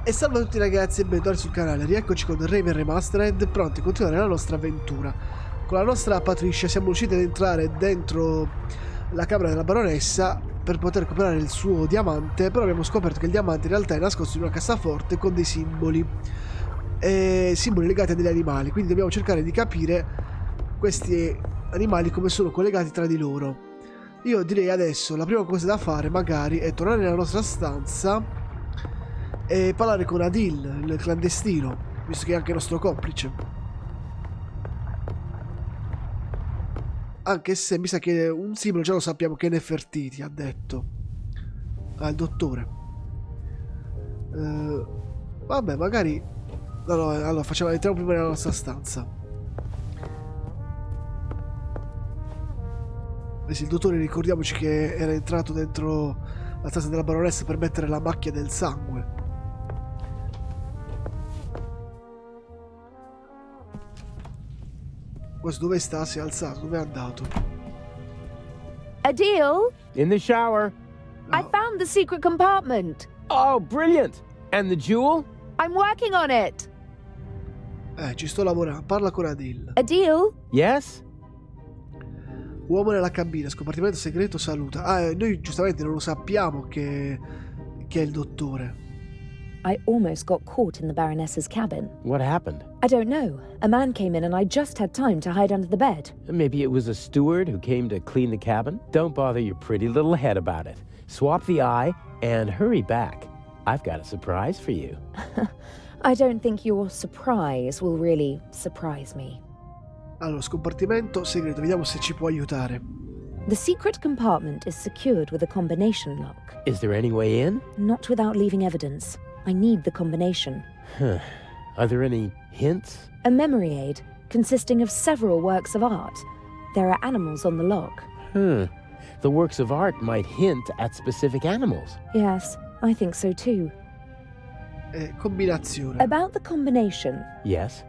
E salve a tutti ragazzi e bentornati sul canale, rieccoci con Remastered, pronti a continuare la nostra avventura. Con la nostra Patricia siamo riusciti ad entrare dentro la camera della baronessa per poter recuperare il suo diamante, però abbiamo scoperto che il diamante in realtà è nascosto in una cassaforte con dei simboli, simboli legati a degli animali, quindi dobbiamo cercare di capire questi animali come sono collegati tra di loro. Io direi adesso la prima cosa da fare magari è tornare nella nostra stanza e parlare con Adil, il clandestino, visto che è anche il nostro complice. Anche se mi sa che un simbolo già lo sappiamo che è Nefertiti, ha detto. Ah, il dottore. Vabbè, magari... No, allora entriamo prima nella nostra stanza. Adesso il dottore, ricordiamoci che era entrato dentro la stanza della baronessa per mettere la macchia del sangue. Questo dove sta? Si è alzato, dove è andato? Adil? In the shower. I found the secret compartment. Oh, brilliant! And the jewel? I'm working on it. Ci sto lavorando. Parla con Adil. Adil? Yes? Uomo nella cabina, scompartimento segreto, saluta. Noi giustamente non lo sappiamo che è il dottore. I almost got caught in the Baroness's cabin. What happened? I don't know. A man came in and I just had time to hide under the bed. Maybe it was a steward who came to clean the cabin? Don't bother your pretty little head about it. Swap the eye and hurry back. I've got a surprise for you. I don't think your surprise will really surprise me. Allora, scompartimento segreto, vediamo se ci può aiutare. The secret compartment is secured with a combination lock. Is there any way in? Not without leaving evidence. I need the combination. Are there any hints? A memory aid consisting of several works of art. There are animals on the lock. The works of art might hint at specific animals. Yes, I think so too. Combinazione. About the combination. Yes?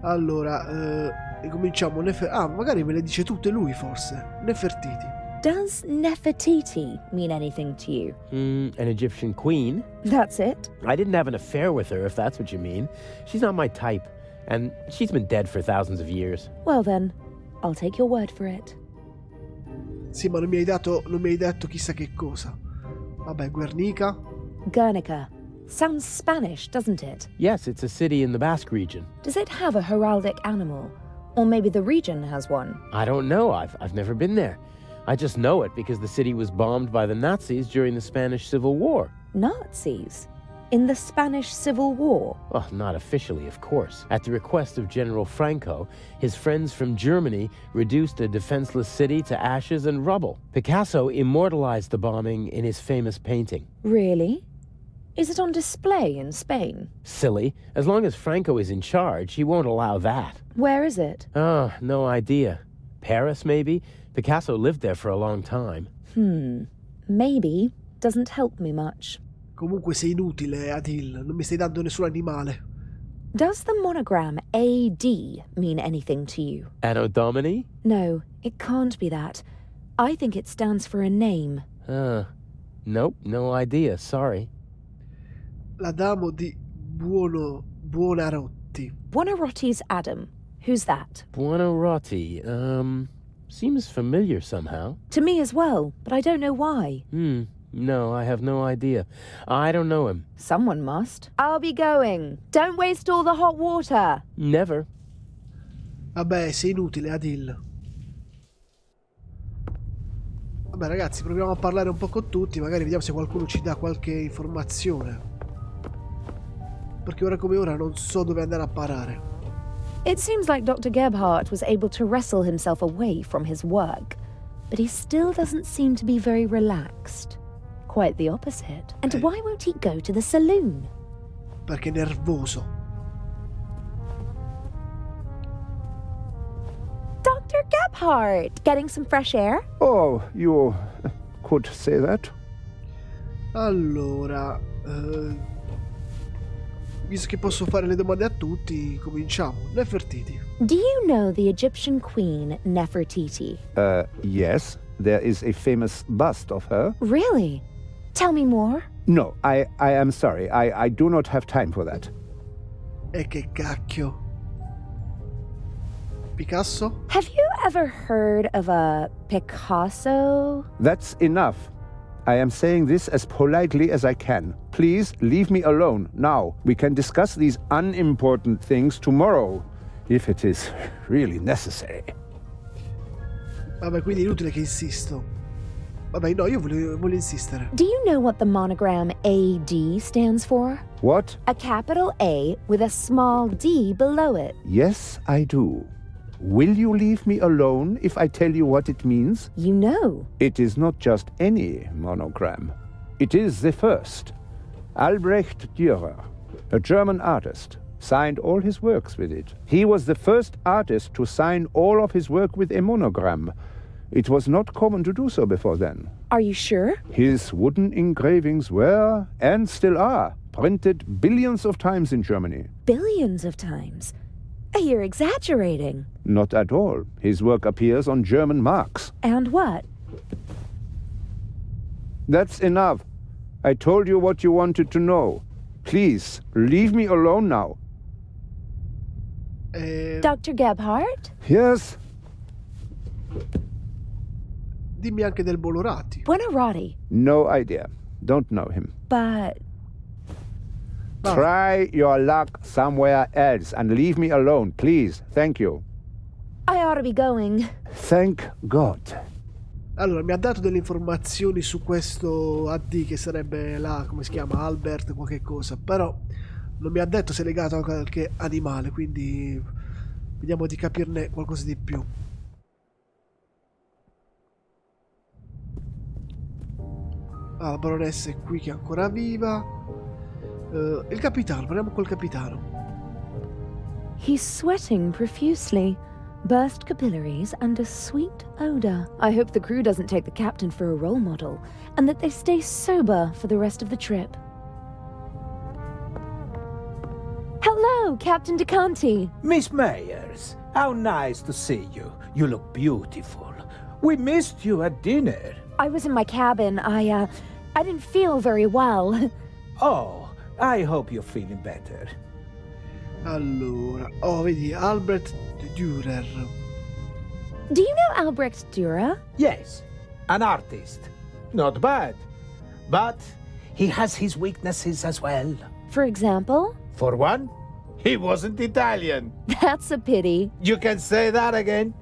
Allora, cominciamo. Magari me le dice tutte lui forse. Nefertiti. Does Nefertiti mean anything to you? An Egyptian queen? That's it? I didn't have an affair with her, if that's what you mean. She's not my type, and she's been dead for thousands of years. Well then, I'll take your word for it. Sì, ma non mi hai detto chissà che cosa. Vabbè, Guernica. Guernica. Sounds Spanish, doesn't it? Yes, it's a city in the Basque region. Does it have a heraldic animal? Or maybe the region has one? I don't know. I've never been there. I just know it because the city was bombed by the Nazis during the Spanish Civil War. Nazis? In the Spanish Civil War? Well, not officially, of course. At the request of General Franco, his friends from Germany reduced a defenseless city to ashes and rubble. Picasso immortalized the bombing in his famous painting. Really? Is it on display in Spain? Silly. As long as Franco is in charge, he won't allow that. Where is it? Oh, no idea. Paris, maybe? Picasso lived there for a long time. Maybe doesn't help me much. Comunque sei inutile, Adil. Non mi stai dando nessun animale. Does the monogram AD mean anything to you? Anno Domini? No, it can't be that. I think it stands for a name. Nope, no idea, sorry. L'Adamo di Buonarroti. Buonarroti's Adam. Who's that? Buonarroti, seems familiar somehow. To me as well, but I don't know why. No, I have no idea. I don't know him. Someone must. I'll be going. Don't waste all the hot water. Never. Vabbè, sei inutile, Adil. Vabbè ragazzi, proviamo a parlare un po' con tutti, magari vediamo se qualcuno ci dà qualche informazione. Perché ora come ora non so dove andare a parare. It seems like Dr. Gebhardt was able to wrestle himself away from his work, but he still doesn't seem to be very relaxed. Quite the opposite. And why won't he go to the saloon? Perché è nervoso. Dr. Gebhardt, getting some fresh air? Oh, you could say that. Allora, visto che posso fare le domande a tutti, cominciamo. Nefertiti. Do you know the Egyptian queen Nefertiti? Yes, there is a famous bust of her. Really? Tell me more. No, I am sorry. I do not have time for that. E che cacchio. Picasso? Have you ever heard of a Picasso? That's enough. I am saying this as politely as I can. Please leave me alone now. We can discuss these unimportant things tomorrow, if it is really necessary. Vabbè, quindi è inutile che insisto. Vabbè, no, io voglio insistere. Do you know what the monogram AD stands for? What? A capital A with a small d below it. Yes, I do. Will you leave me alone if I tell you what it means? You know. It is not just any monogram. It is the first. Albrecht Dürer, a German artist, signed all his works with it. He was the first artist to sign all of his work with a monogram. It was not common to do so before then. Are you sure? His wooden engravings were, and still are, printed billions of times in Germany. Billions of times. You're exaggerating. Not at all. His work appears on German marks. And what? That's enough. I told you what you wanted to know. Please, leave me alone now. Dr. Gebhardt? Yes? Dimmi anche del Bolorati. Buonarroti. No idea. Don't know him. But Try your luck somewhere else and leave me alone, please. Thank you. I ought to be going. Thank God. Allora, mi ha dato delle informazioni su questo AD che sarebbe là, come si chiama, Albert qualche cosa, però non mi ha detto se è legato a qualche animale, quindi vediamo di capirne qualcosa di più. La baronessa è qui che è ancora viva. Il capitano, parliamo col capitano. He's sweating profusely, burst capillaries, and a sweet odor. I hope the crew doesn't take the captain for a role model, and that they stay sober for the rest of the trip. Hello, Captain DeCanti. Miss Meyers, how nice to see you. You look beautiful. We missed you at dinner. I was in my cabin. I didn't feel very well. Oh, I hope you're feeling better. Allora, vedi, Albert Dürer. Do you know Albrecht Dürer? Yes, an artist. Not bad. But he has his weaknesses as well. For example? For one, he wasn't Italian. That's a pity. You can say that again.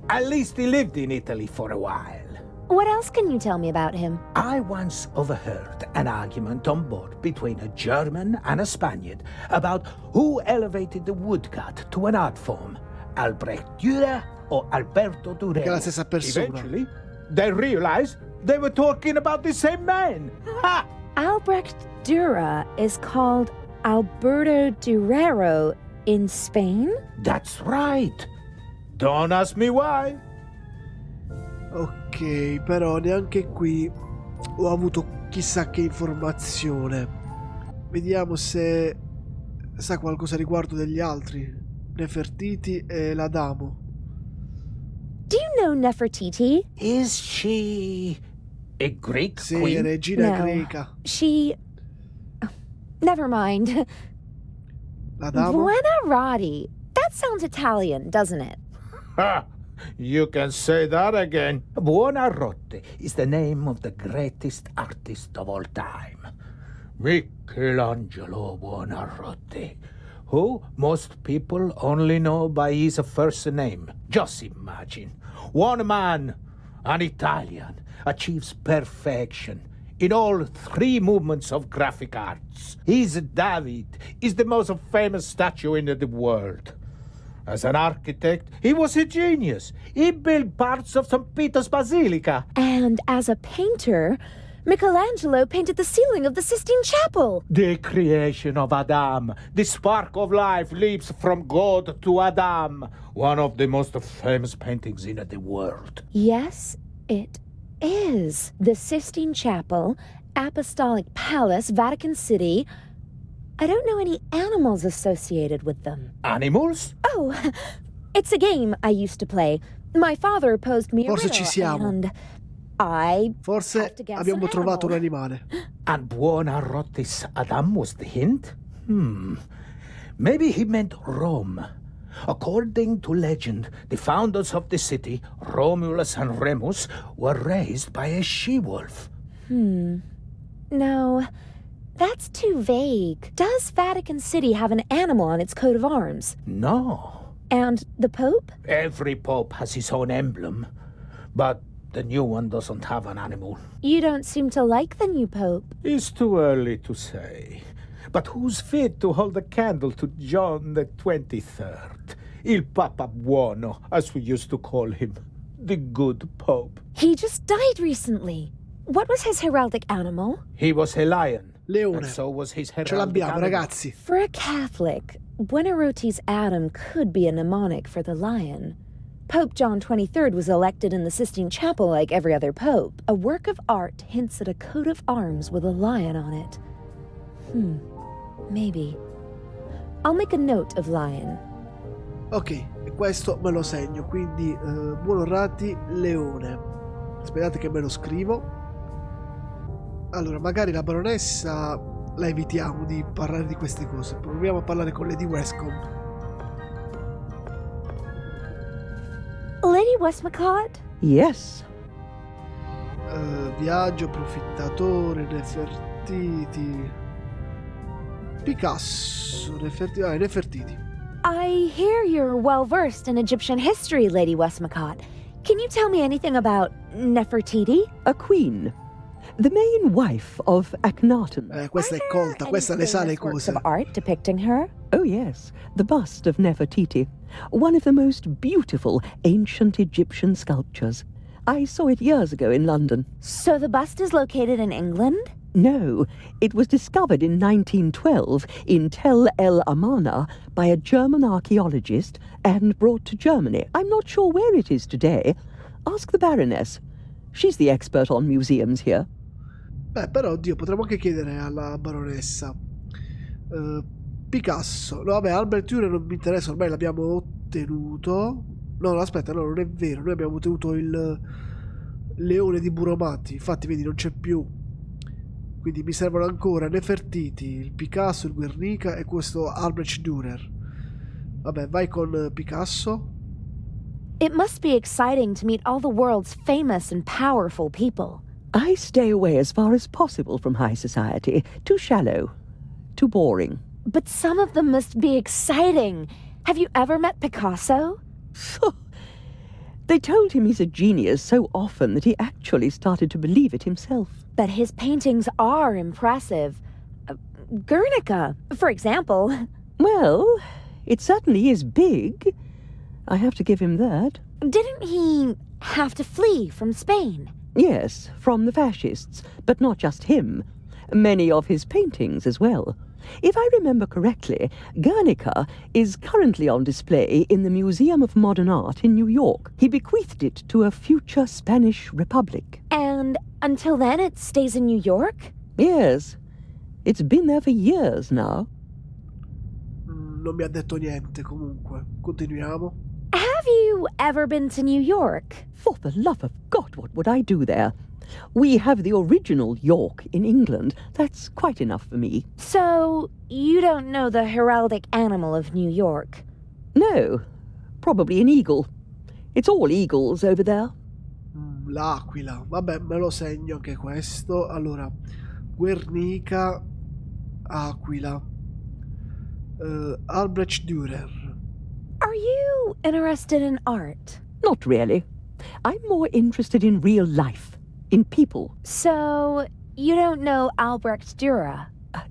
At least he lived in Italy for a while. What else can you tell me about him? I once overheard an argument on board between a German and a Spaniard about who elevated the woodcut to an art form, Albrecht Dürer or Alberto Durero. Che è la stessa persona. Eventually, they realized they were talking about the same man. Ha! Albrecht Dürer is called Alberto Durero in Spain? That's right. Don't ask me why. Ok, però neanche qui ho avuto chissà che informazione. Vediamo se sa qualcosa riguardo degli altri. Nefertiti e l'Adamo. Do you know Nefertiti? Is she a Greek Sì, queen? regina No. greca. She... Never mind. L'Adamo? Buonarroti. That sounds Italian, doesn't it? Ha! You can say that again. Buonarroti is the name of the greatest artist of all time, Michelangelo Buonarroti, who most people only know by his first name. Just imagine, one man, an Italian, achieves perfection in all three movements of graphic arts. His David is the most famous statue in the world. As an architect, he was a genius. He built parts of St. Peter's Basilica. And as a painter, Michelangelo painted the ceiling of the Sistine Chapel. The creation of Adam. The spark of life leaps from God to Adam. One of the most famous paintings in the world. Yes, it is. The Sistine Chapel, Apostolic Palace, Vatican City. I don't know any animals associated with them. Animals? Oh, it's a game I used to play. My father posed me a Forse riddle, ci siamo. and I Forse have to guess abbiamo an trovato un animal. animale. And buona rotis Adam was the hint? Maybe he meant Rome. According to legend, the founders of the city, Romulus and Remus, were raised by a she-wolf. No, that's too vague. Does Vatican City have an animal on its coat of arms? No. And the Pope? Every pope has his own emblem, but the new one doesn't have an animal. You don't seem to like the new Pope. It's too early to say. But who's fit to hold a candle to John the 23rd? Il Papa Buono, as we used to call him. The good Pope. He just died recently. What was his heraldic animal? He was a lion. Leone. And so was his Ce heraldic l'abbiamo, animal. ragazzi. For a Catholic, Buonarroti's Adam could be a mnemonic for the lion. Pope John XXIII was elected in the Sistine Chapel like every other pope. A work of art hints at a coat of arms with a lion on it. Maybe. I'll make a note of lion. Ok, e questo me lo segno, quindi Buonarroti, leone. Aspettate che me lo scrivo. Allora, magari la baronessa la evitiamo di parlare di queste cose. Proviamo a parlare con Lady Westcombe. Lady Westmacott? Yes. Viaggio, approfittatore, Nefertiti. Picasso, Nefertiti. I hear you're well versed in Egyptian history, Lady Westmacott. Can you tell me anything about Nefertiti? A queen. The main wife of Akhenaten. Questa è colta, questa le sa le Works cose. of art depicting her? Oh, yes. The bust of Nefertiti. One of the most beautiful ancient Egyptian sculptures. I saw it years ago in London. So the bust is located in England? No, it was discovered in 1912 in Tel El Amarna by a German archaeologist and brought to Germany. I'm not sure where it is today. Ask the Baroness. She's the expert on museums here. Beh, però, oddio, potremmo anche chiedere alla baronessa. Picasso. No, vabbè, Albert Dürer non mi interessa, ormai l'abbiamo ottenuto. No, aspetta, no, non è vero. Noi abbiamo ottenuto il leone di Buromati. Infatti, vedi, non c'è più. Quindi mi servono ancora Nefertiti, il Picasso, il Guernica e questo Albrecht Dürer. Vabbè, vai con Picasso. It must be exciting to meet all the world's famous and powerful people. I stay away as far as possible from high society. Too shallow. Too boring. But some of them must be exciting. Have you ever met Picasso? They told him he's a genius so often that he actually started to believe it himself. But his paintings are impressive. Guernica, for example. Well, it certainly is big. I have to give him that. Didn't he have to flee from Spain? Yes, from the fascists, but not just him. Many of his paintings as well. If I remember correctly, Guernica is currently on display in the Museum of Modern Art in New York. He bequeathed it to a future Spanish republic. And until then it stays in New York? Yes, it's been there for years now. Non mi ha detto niente, comunque. Continuiamo. Have you ever been to New York? For the love of God, what would I do there? We have the original York in England. That's quite enough for me. So, you don't know the heraldic animal of New York? No, probably an eagle. It's all eagles over there. L'aquila. Vabbè, me lo segno anche questo. Allora, Guernica, aquila. Albrecht Dürer. Are you interested in art? Not really. I'm more interested in real life, in people. So, you don't know Albrecht Dürer?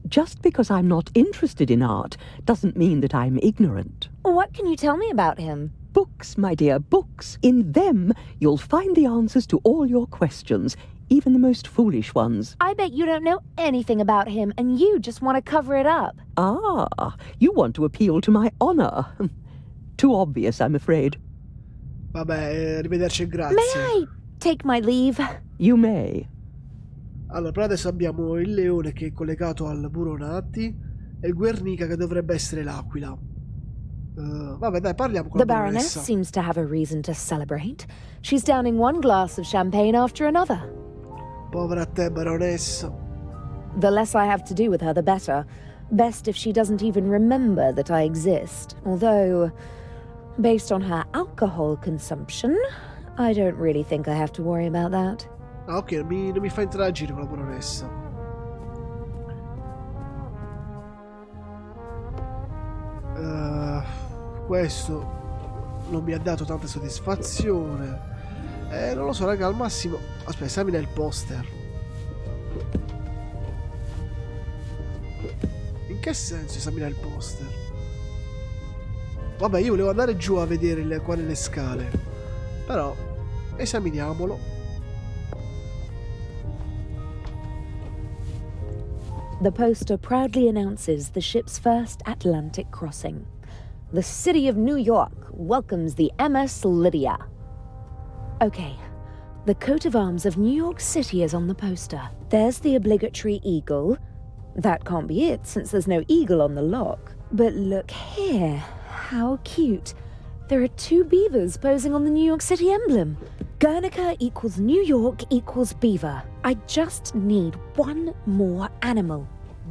Just because I'm not interested in art doesn't mean that I'm ignorant. What can you tell me about him? Books, my dear, books. In them, you'll find the answers to all your questions, even the most foolish ones. I bet you don't know anything about him and you just want to cover it up. Ah, you want to appeal to my honor. Too obvious, I'm afraid. Vabbè, arrivederci e grazie. May I take my leave? You may. Allora, per adesso abbiamo il leone che è collegato al Buronati e il Guernica che dovrebbe essere l'aquila. Vabbè, dai, parliamo con The la Baroness baronessa. seems to have a reason to celebrate. She's downing one glass of champagne after another. Povera te, baronessa. The less I have to do with her, the better. Best if she doesn't even remember that I exist. Although, based on her alcohol consumption, I don't really think I have to worry about that. Ah, ok, non mi fa interagire con la baronessa. Questo non mi ha dato tanta soddisfazione. Non lo so, raga, al massimo... Aspetta, esamina il poster. In che senso esamina il poster? Vabbè, io volevo andare giù a vedere qua nelle scale. Però, esaminiamolo. The poster proudly announces the ship's first Atlantic crossing. The city of New York welcomes the MS Lydia. Okay, the coat of arms of New York City is on the poster. There's the obligatory eagle. That can't be it, since there's no eagle on the lock. But look here, how cute. There are two beavers posing on the New York City emblem. Guernica equals New York equals beaver. I just need one more animal.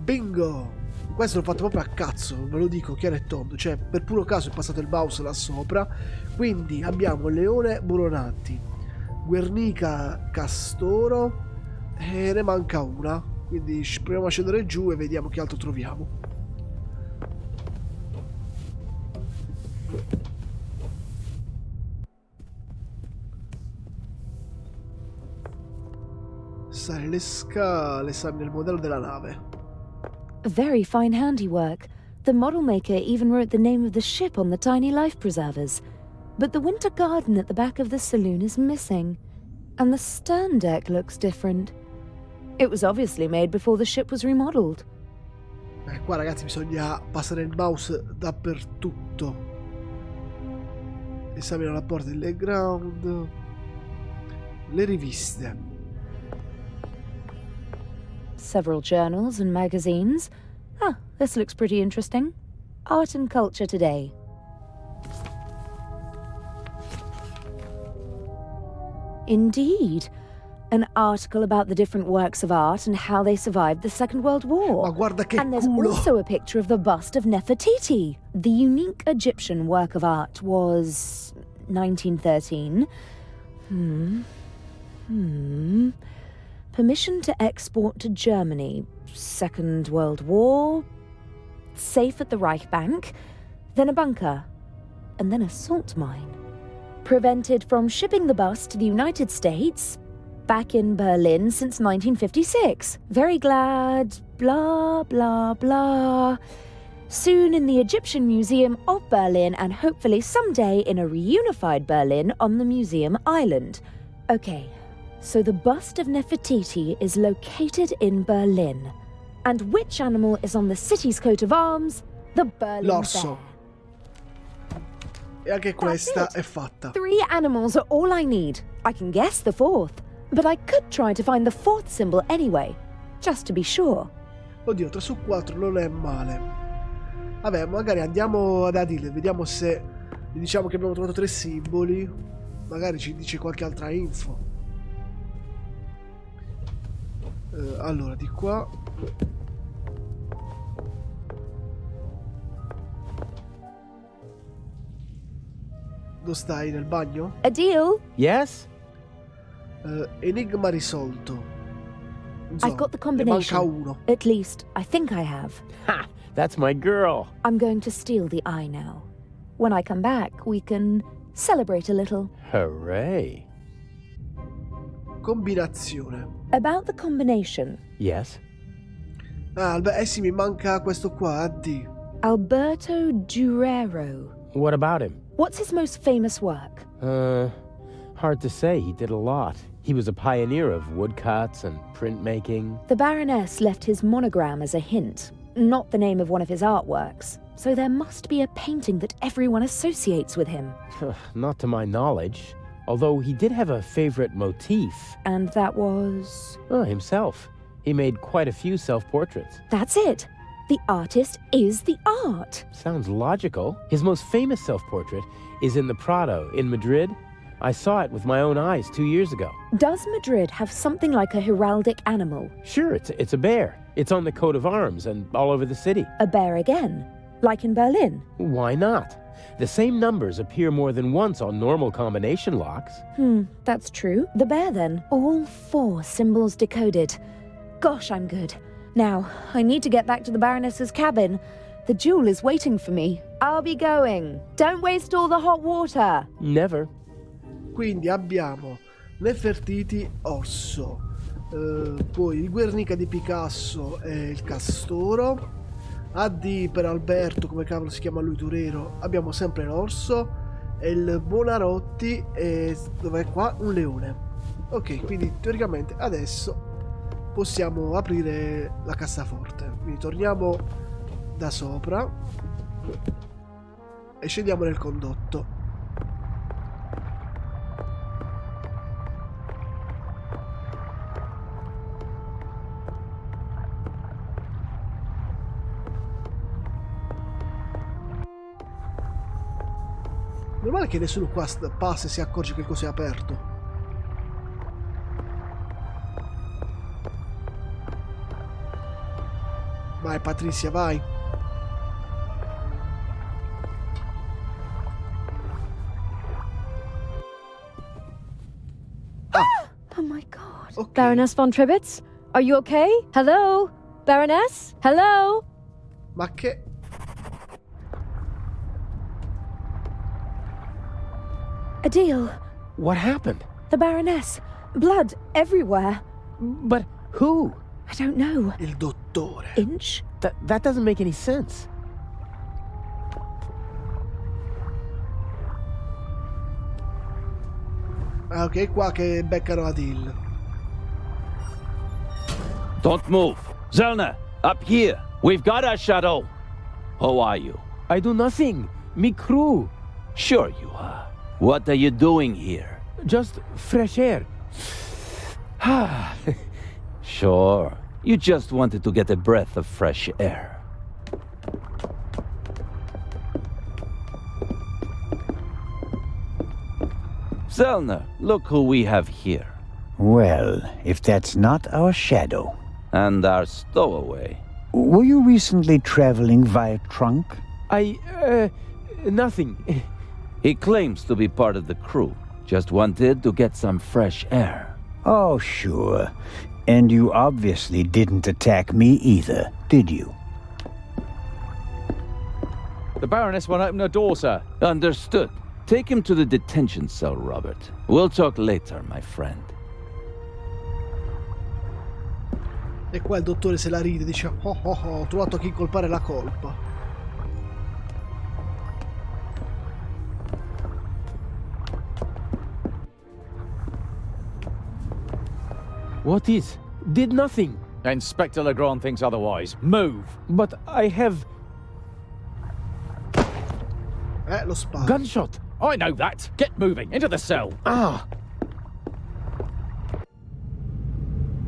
Bingo! Questo l'ho fatto proprio a cazzo, ve lo dico chiaro e tondo. Cioè, per puro caso è passato il mouse là sopra. Quindi abbiamo Leone Buronatti, Guernica Castoro e ne manca una. Quindi proviamo a scendere giù e vediamo che altro troviamo. Sale le scale, esamina il modello della nave. Very fine handiwork. The model maker even wrote the name of the ship on the tiny life preservers. But the winter garden at the back of the saloon is missing. And the stern deck looks different. It was obviously made before the ship was remodeled. Qua ragazzi bisogna passare il mouse dappertutto. Esamina la porta del ground. Le riviste. Several journals and magazines. Ah, this looks pretty interesting. Art and Culture Today. Indeed. An article about the different works of art and how they survived the Second World War. Ma guarda che And there's culo! also a picture of the bust of Nefertiti. The unique Egyptian work of art was 1913. Permission to export to Germany. Second World War. Safe at the Reich Bank. Then a bunker. And then a salt mine. Prevented from shipping the bus to the United States. Back in Berlin since 1956. Very glad. Blah, blah, blah. Soon in the Egyptian Museum of Berlin and hopefully someday in a reunified Berlin on the Museum Island. Okay. So the bust of Nefertiti is located in Berlin. And which animal is on the city's coat of arms? The Berlin L'orso. bear. E anche questa it. è fatta. 3 animals are all I need. I can guess the 4th. But I could try to find the 4th symbol anyway. Just to be sure. Oddio, 3 su 4 non è male. Vabbè, magari andiamo ad Adil, vediamo se gli diciamo che abbiamo trovato 3 simboli. Magari ci dice qualche altra info. Allora, di qua. Dove stai? Nel bagno? Adil, Yes? Enigma risolto. Insomma, I've got the ne combination. manca uno. At least, I think I have. Ha! That's my girl. I'm going to steal the eye now. When I come back, we can celebrate a little. Hooray. Combinazione. About the combination, Yes? Ah, beh, sì, mi manca questo qua, AD. Alberto Durero. What about him? What's his most famous work? Hard to say. He did a lot. He was a pioneer of woodcuts and printmaking. The Baroness left his monogram as a hint, not the name of one of his artworks. So there must be a painting that everyone associates with him. Not to my knowledge. Although he did have a favorite motif. And that was... Himself. He made quite a few self-portraits. That's it. The artist is the art. Sounds logical. His most famous self-portrait is in the Prado in Madrid. I saw it with my own eyes 2 years ago. Does Madrid have something like a heraldic animal? Sure, it's a bear. It's on the coat of arms and all over the city. A bear again? Like in Berlin? Why not? The same numbers appear more than once on normal combination locks. That's true. The bear then. All 4 symbols decoded. Gosh, I'm good. Now, I need to get back to the Baroness's cabin. The jewel is waiting for me. I'll be going. Don't waste all the hot water. Never. Quindi abbiamo Nefertiti, orso, poi il Guernica di Picasso e il castoro, AD per Alberto, come cavolo si chiama lui, Turero, abbiamo sempre l'orso, e il Buonarroti e dov'è qua? Un leone. Ok, quindi teoricamente adesso possiamo aprire la cassaforte. Quindi torniamo da sopra e scendiamo nel condotto. Normale che nessuno qua passa e si accorge che cos'è aperto. Vai Patricia, vai. Oh my god. Ok. Baroness von Tribitz? Are you okay? Hello? Baroness? Hello? Ma che... Adil, What happened? the Baroness. Blood everywhere. But who? I don't know. Il dottore. Inch? That doesn't make any sense. Ah, ok, qua che beccano Adil. Don't move. Zellner, up here. We've got our shadow. How are you? I do nothing. Me crew. Sure you are. What are you doing here? Just fresh air. Sure. You just wanted to get a breath of fresh air. Zellner, look who we have here. Well, if that's not our shadow. And our stowaway. Were you recently traveling via trunk? Nothing. He claims to be part of the crew. Just wanted to get some fresh air. Oh, sure. And you obviously didn't attack me either, did you? The Baroness won't open her door, sir. Understood. Take him to the detention cell, Robert. We'll talk later, my friend. E qua il dottore se la ride, dice oh, ho trovato a chi colpare la colpa. What is? Did nothing. Inspector Legrand thinks otherwise. Move! But I have Lo sparo. gunshot. I know that. Get moving. Into the cell. Ah.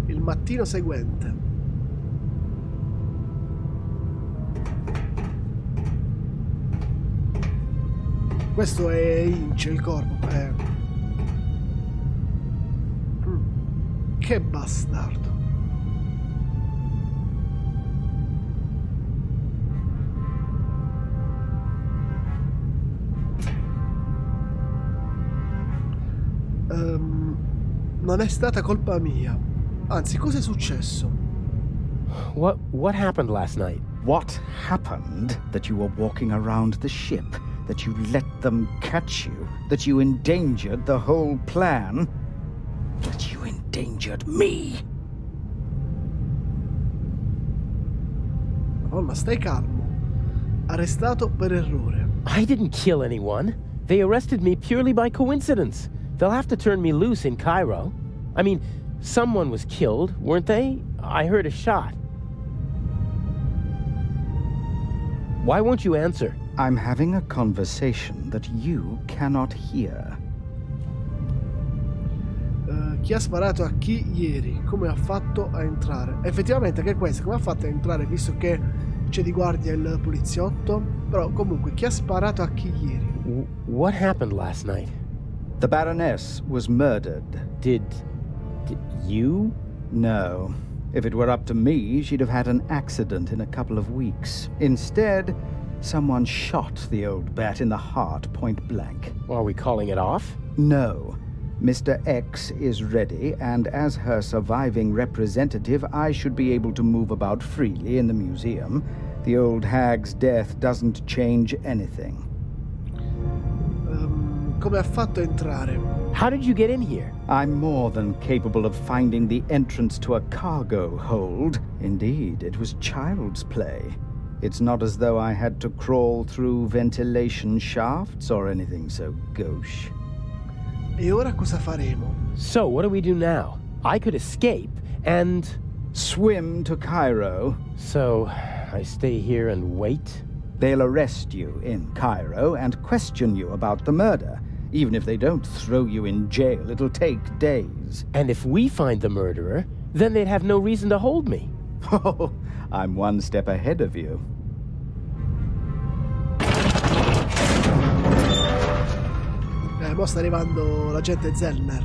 Il mattino seguente. Questo è Ince, il corpo. Che bastardo. Non è stata colpa mia. Anzi, cosa è successo? What happened last night? What happened that you were walking around the ship, that you let them catch you, that you endangered the whole plan, that you endangered me? Madonna, stai calmo. Arrestato per errore. I didn't kill anyone. They arrested me purely by coincidence. They'll have to turn me loose in Cairo. I mean, someone was killed, weren't they? I heard a shot. Why won't you answer? I'm having a conversation that you cannot hear. Chi ha sparato a chi ieri? Come ha fatto a entrare? Effettivamente anche questo, come ha fatto a entrare, visto che C'è di guardia il poliziotto. Però comunque, chi ha sparato a chi ieri? What happened last night? The Baroness was murdered. Did you? No. If it were up to me, she'd have had an accident in a couple of weeks. Instead, someone shot the old bat in the heart point blank. Are we calling it off? No. Mr. X is ready, and as her surviving representative, I should be able to move about freely in the museum. The old hag's death doesn't change anything. Come ha fatto a entrare? How did you get in here? I'm more than capable of finding the entrance to a cargo hold. Indeed, it was child's play. It's not as though I had to crawl through ventilation shafts or anything so gauche. E ora cosa faremo? So, what do we do now? I could escape and... Swim to Cairo. So, I stay here and wait? They'll arrest you in Cairo and question you about the murder. Even if they don't throw you in jail, it'll take days. And if we find the murderer, then they'd have no reason to hold me. Oh, I'm one step ahead of you. Mo sta arrivando l'agente Zellner.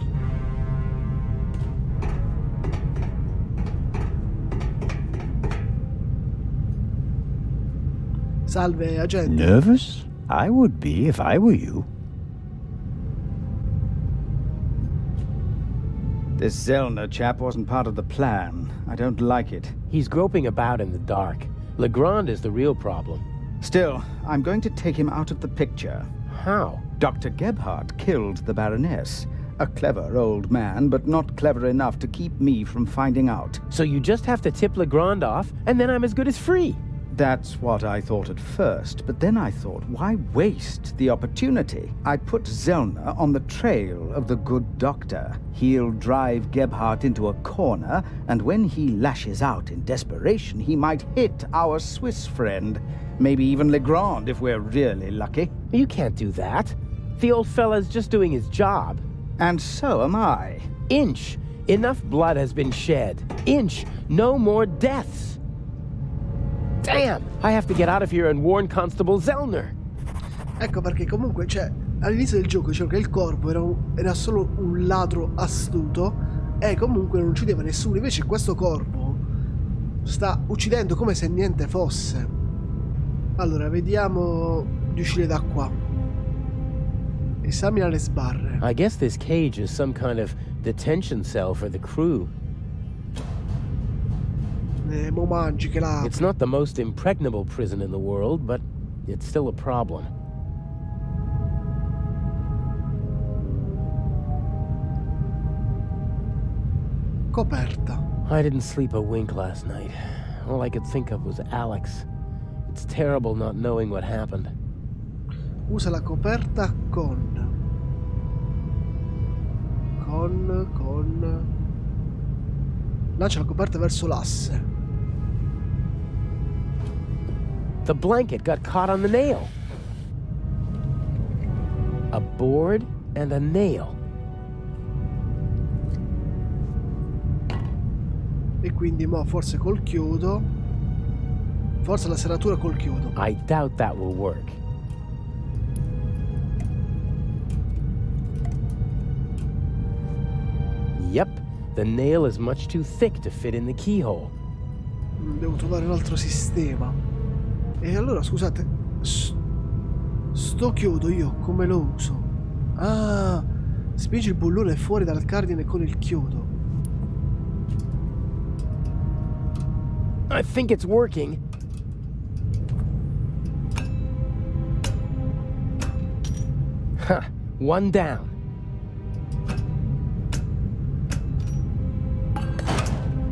Salve, agente. Nervous? I would be if I were you. This Zellner chap wasn't part of the plan. I don't like it. He's groping about in the dark. Legrand is the real problem. Still, I'm going to take him out of the picture. How? Dr. Gebhardt killed the Baroness. A clever old man, but not clever enough to keep me from finding out. So you just have to tip Legrand off, and then I'm as good as free. That's what I thought at first, but then I thought, why waste the opportunity? I put Zellner on the trail of the good doctor. He'll drive Gebhardt into a corner, and when he lashes out in desperation, he might hit our Swiss friend. Maybe even Legrand, if we're really lucky. You can't do that. The old fella's just doing his job. And so am I. Inch. Enough blood has been shed. Inch. No more deaths. Damn! I have to get out of here and warn Constable Zellner. Ecco perché comunque, cioè, all'inizio del gioco dicevo che il corvo era solo un ladro astuto e comunque non uccideva nessuno. Invece questo corvo sta uccidendo come se niente fosse. Allora, vediamo di uscire da qua. Esamina le sbarre. I guess this cage is some kind of detention cell for the crew. Mo mangi che la... It's not the most impregnable prison in the world, but it's still a problem. Coperta. I didn't sleep a wink last night. All I could think of was Alex. It's terrible not knowing what happened. Usa la coperta con... Lancia la coperta verso l'asse. The blanket got caught on the nail. A board and a nail. E quindi mo forse col chiodo. Forse la serratura col chiodo. I doubt that will work. Yep, the nail is much too thick to fit in the keyhole. Devo trovare un altro sistema. E allora scusate, sto chiodo io come lo uso? Ah, spingi il bullone fuori dal cardine con il chiodo. I think it's working. Huh, one down.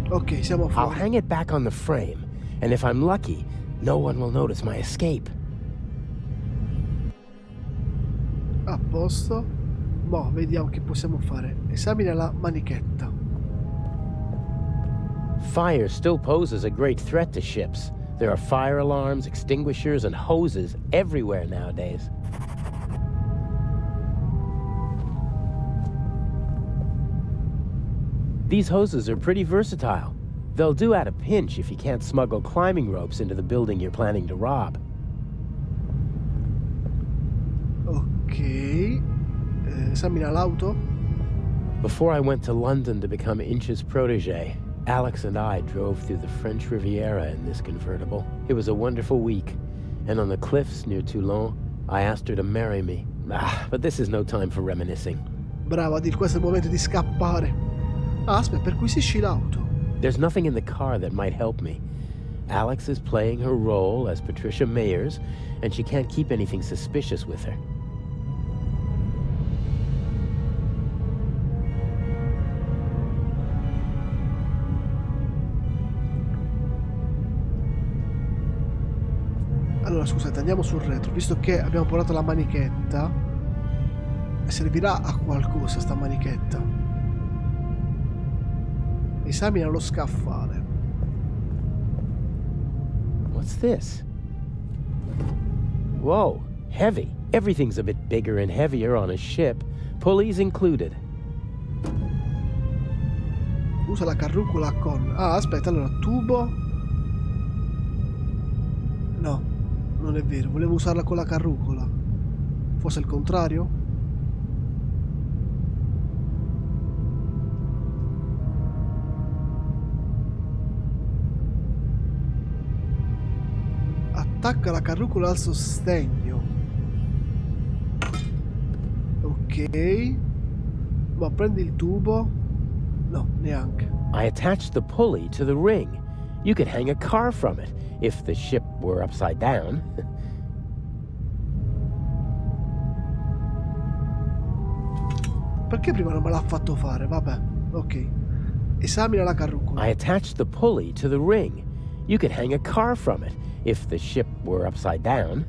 Ok, siamo fuori. I'll hang it back on the frame, and if I'm lucky, no one will notice my escape. A posto. Mo, vediamo che possiamo fare. Esamina la manichetta. Fire still poses a great threat to ships. There are fire alarms, extinguishers, and hoses everywhere nowadays. These hoses are pretty versatile. They'll do at a pinch if you can't smuggle climbing ropes into the building you're planning to rob. Ok. Esamina l'auto. Before I went to London to become Inch's protege, Alex and I drove through the French Riviera in this convertible. It was a wonderful week, and on the cliffs near Toulon, I asked her to marry me. But this is no time for reminiscing. Bravo Adil, questo è il momento di scappare. Aspetta, perquisisci l'auto. There's nothing in the car that might help me. Alex is playing her role as Patricia Mayers, and she can't keep anything suspicious with her. Allora, scusate, andiamo sul retro. Visto che abbiamo portato la manichetta, servirà a qualcosa sta manichetta. Esamina lo scaffale. What's this? Whoa, heavy. Everything's a bit bigger and heavier on a ship, pulleys included. Usa la carrucola con... Ah, aspetta, allora, tubo... No, non è vero, volevo usarla con la carrucola. Forse il contrario? Attacca la carrucola al sostegno. Ok. Ma prendi il tubo? No, neanche. I attached the pulley to the ring. You could hang a car from it, if the ship were upside down. Perché prima non me l'ha fatto fare? Vabbè, ok. Esamina la carrucola. I attached the pulley to the ring. You could hang a car from it, if the ship were upside down.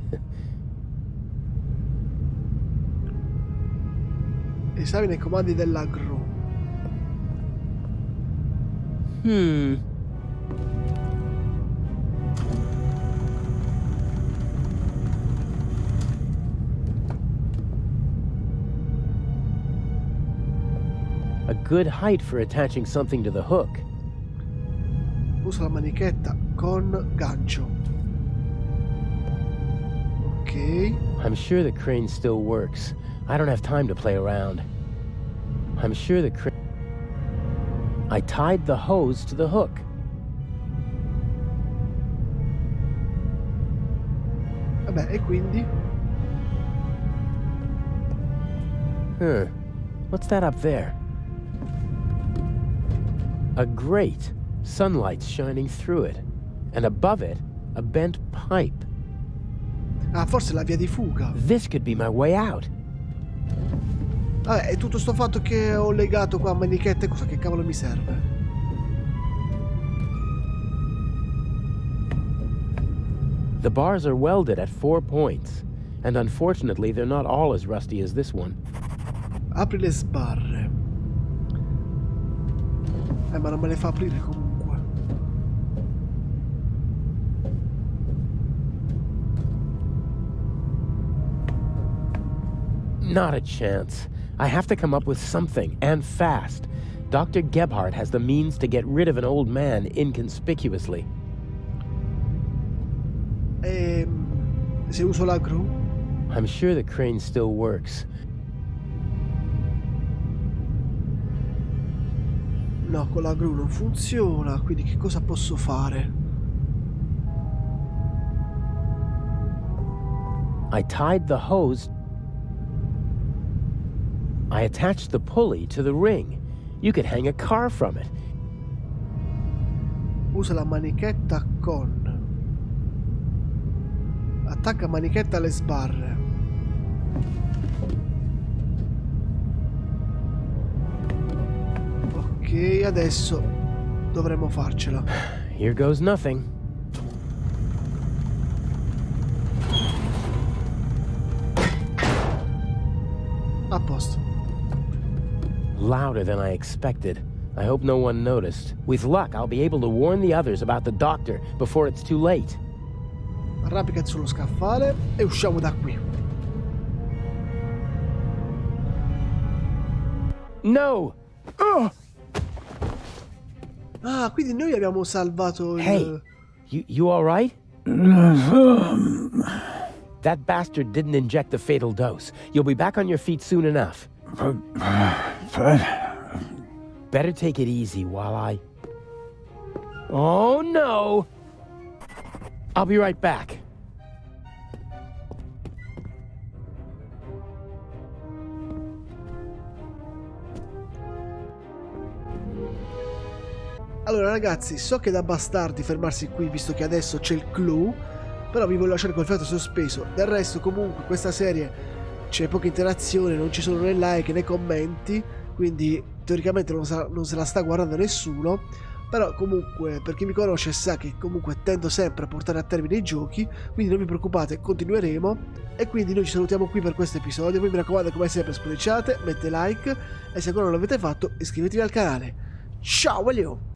Esamina i comandi della gru. A good height for attaching something to the hook. Usa la manichetta con gancio. Ok. I'm sure the crane still works. I don't have time to play around. I'm sure the crane... I tied the hose to the hook. Vabbè, e quindi? What's that up there? A grate. Sunlight's shining through it. And above it, a bent pipe. Ah, forse la via di fuga. This could be my way out. Vabbè, è tutto sto fatto che ho legato qua a manichette, cosa che cavolo mi serve? The bars are welded at 4 points, and unfortunately they're not all as rusty as this one. Apri le sbarre. Ma non me le fa aprire comunque. Not a chance. I have to come up with something, and fast. Dr. Gebhardt has the means to get rid of an old man inconspicuously. Se uso la gru? I'm sure the crane still works. No, con la gru non funziona, quindi che cosa posso fare? I tied the hose. I attached the pulley to the ring. You could hang a car from it. Usa la manichetta con... Attacca manichetta alle sbarre. Ok, adesso dovremmo farcela. Here goes nothing. A posto. Louder than I expected. I hope no one noticed. With luck, I'll be able to warn the others about the doctor before it's too late. Arrampica sullo scaffale e usciamo da qui. No! Ah, quindi noi abbiamo salvato il... Hey, you all right? That bastard didn't inject the fatal dose. You'll be back on your feet soon enough. Better take it easy while I... Oh no! I'll be right back. Allora ragazzi, so che è da bastardi fermarsi qui visto che adesso c'è il clou, però vi voglio lasciare col fiato sospeso. Del resto comunque questa serie c'è poca interazione, non ci sono né like né commenti, quindi teoricamente non se la sta guardando nessuno, però comunque per chi mi conosce sa che comunque tendo sempre a portare a termine i giochi, quindi non vi preoccupate, continueremo. E quindi noi ci salutiamo qui per questo episodio. Poi mi raccomando, come sempre, spoiliciate, mettete like e se ancora non l'avete fatto iscrivetevi al canale. Ciao, voglio!